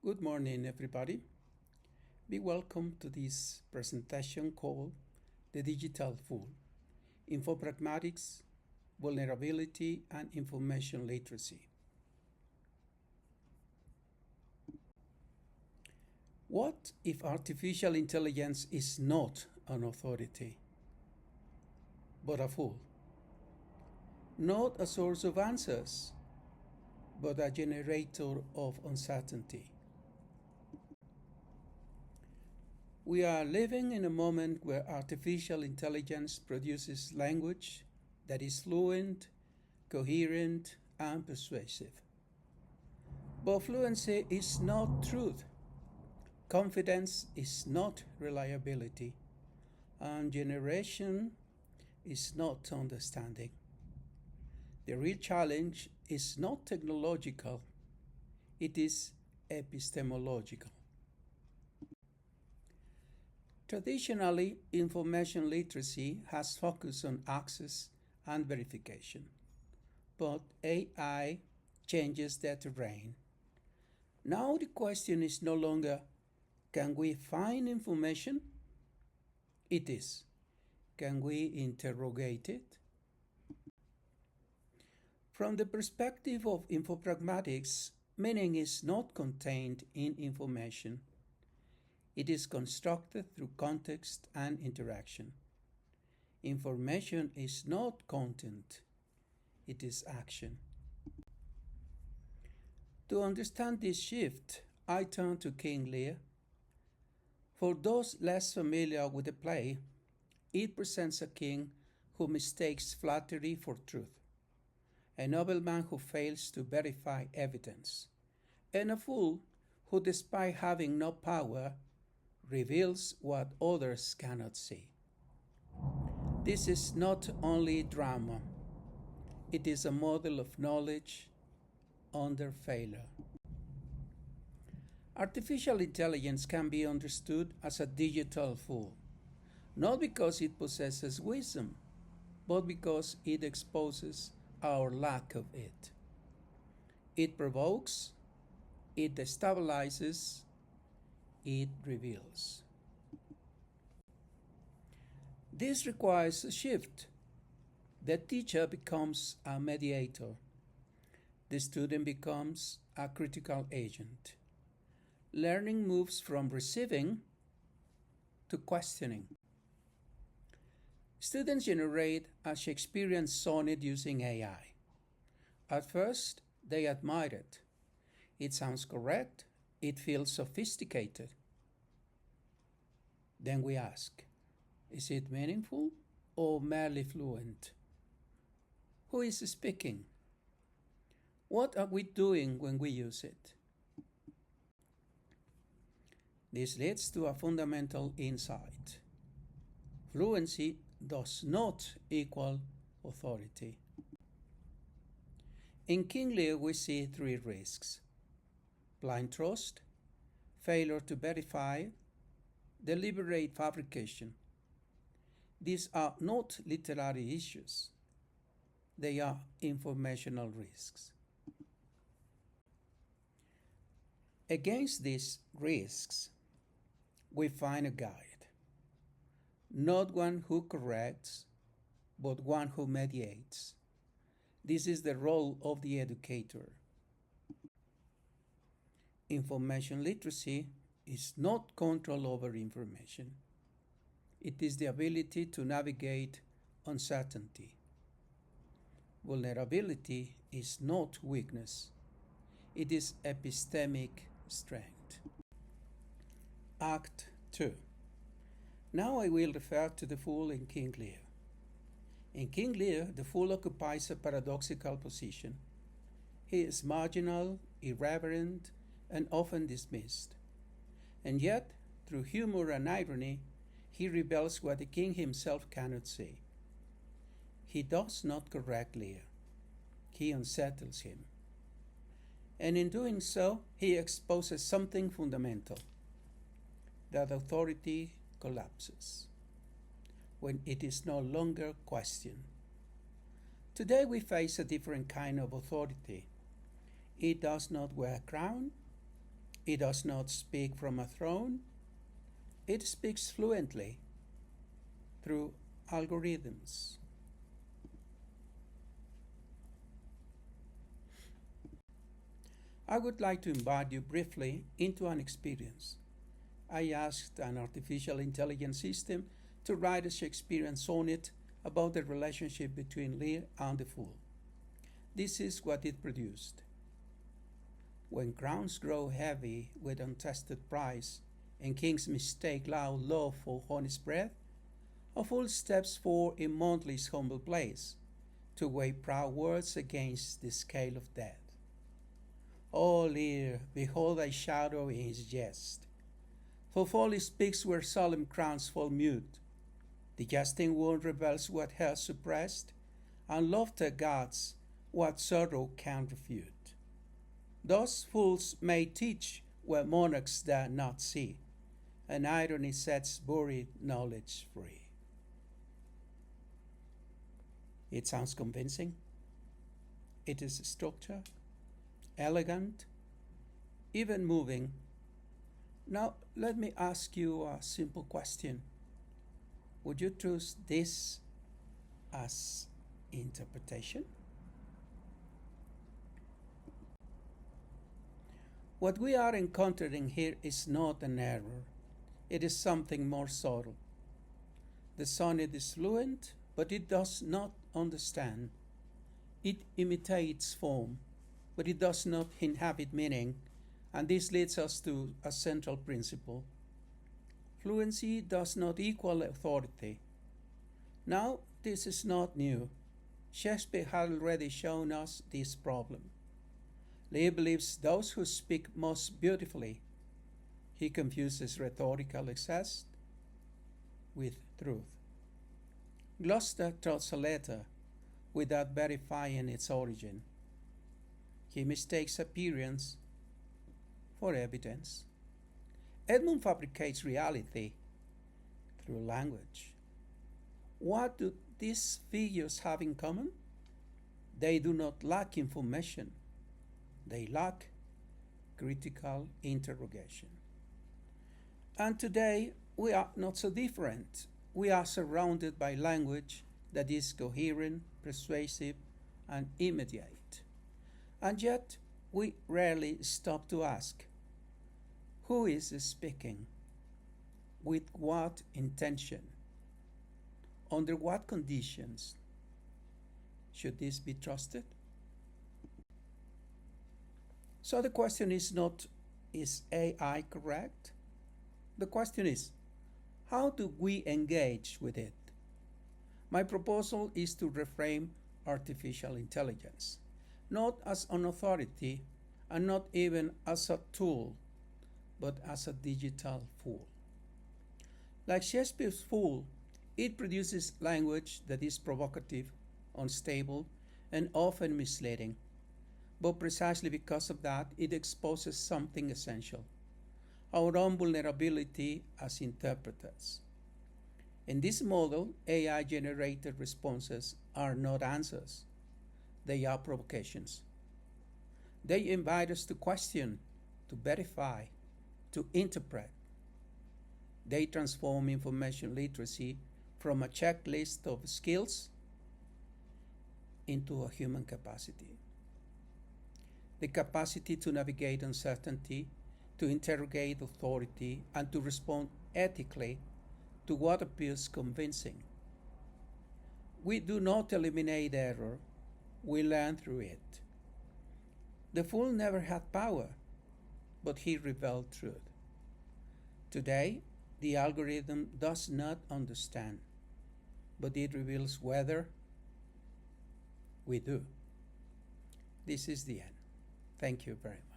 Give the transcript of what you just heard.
Good morning, everybody. Be welcome to this presentation called the DigitalFool, infopragmatics, vulnerability, and information literacy. What if artificial intelligence is not an authority, but a fool? Not a source of answers, but a generator of uncertainty. We are living in a moment where artificial intelligence produces language that is fluent, coherent, and persuasive. But fluency is not truth. Confidence is not reliability. And generation is not understanding. The real challenge is not technological, it is epistemological. Traditionally, information literacy has focused on access and verification, but AI changes that terrain. Now the question is no longer, can we find information? It is, can we interrogate it? From the perspective of infopragmatics, meaning is not contained in information. It is constructed through context and interaction. Information is not content, it is action. To understand this shift, I turn to King Lear. For those less familiar with the play, it presents a king who mistakes flattery for truth, a nobleman who fails to verify evidence, and a fool who, despite having no power, reveals what others cannot see. This is not only drama, it is a model of knowledge under failure. Artificial intelligence can be understood as a digital fool, not because it possesses wisdom, but because it exposes our lack of it. It provokes, it destabilizes, it reveals. This requires a shift. The teacher becomes a mediator. The student becomes a critical agent. Learning moves from receiving to questioning. Students generate a Shakespearean sonnet using AI. At first, they admire it. It sounds correct. It feels sophisticated. Then we ask, is it meaningful or merely fluent? Who is speaking? What are we doing when we use it? This leads to a fundamental insight. Fluency does not equal authority. In King Lear, we see three risks: blind trust, failure to verify, deliberate fabrication. These are not literary issues. They are informational risks. Against these risks, we find a guide. Not one who corrects, but one who mediates. This is the role of the educator. Information literacy is not control over information. It is the ability to navigate uncertainty. Vulnerability is not weakness. It is epistemic strength. Act 2. Now I will refer to the fool in King Lear. In King Lear, the fool occupies a paradoxical position. He is marginal, irreverent, and often dismissed. And yet, through humor and irony, he reveals what the king himself cannot see. He does not correct Lear. He unsettles him. And in doing so, he exposes something fundamental, that authority collapses when it is no longer questioned. Today we face a different kind of authority. It does not wear a crown, It does not speak from a throne. It speaks fluently through algorithms. I would like to invite you briefly into an experience. I asked an artificial intelligence system to write a Shakespearean sonnet about the relationship between Lear and the fool. This is what it produced. When crowns grow heavy with untested price, and kings mistake loud love for honest breath, a fool steps forth in Montley's humble place to weigh proud words against the scale of death. O Lear, behold thy shadow in his jest. For folly speaks where solemn crowns fall mute. The jesting wound rebels what hell suppressed, and laughter guards what sorrow can refute. Thus fools may teach where monarchs dare not see, and irony sets buried knowledge free. It sounds convincing. It is structured, elegant, even moving. Now, let me ask you a simple question. Would you choose this as interpretation? What we are encountering here is not an error. It is something more subtle. The sonnet is fluent, but it does not understand. It imitates form, but it does not inhabit meaning, and this leads us to a central principle. Fluency does not equal authority. Now, this is not new. Shakespeare had already shown us this problem. Lear believes those who speak most beautifully. He confuses rhetorical excess with truth. Gloucester throws a letter without verifying its origin. He mistakes appearance for evidence. Edmund fabricates reality through language. What do these figures have in common? They do not lack information. They lack critical interrogation. And today, we are not so different. We are surrounded by language that is coherent, persuasive, and immediate. And yet, we rarely stop to ask, who is speaking? With what intention? Under what conditions? Should this be trusted? So the question is not, is AI correct? The question is, how do we engage with it? My proposal is to reframe artificial intelligence, not as an authority and not even as a tool, but as a digital fool. Like Shakespeare's fool, it produces language that is provocative, unstable, and often misleading. But precisely because of that, it exposes something essential: our own vulnerability as interpreters. In this model, AI-generated responses are not answers. They are provocations. They invite us to question, to verify, to interpret. They transform information literacy from a checklist of skills into a human capacity. The capacity to navigate uncertainty, to interrogate authority, and to respond ethically to what appears convincing. We do not eliminate error, we learn through it. The fool never had power, but he revealed truth. Today, the algorithm does not understand, but it reveals whether we do. This is the end. Thank you very much.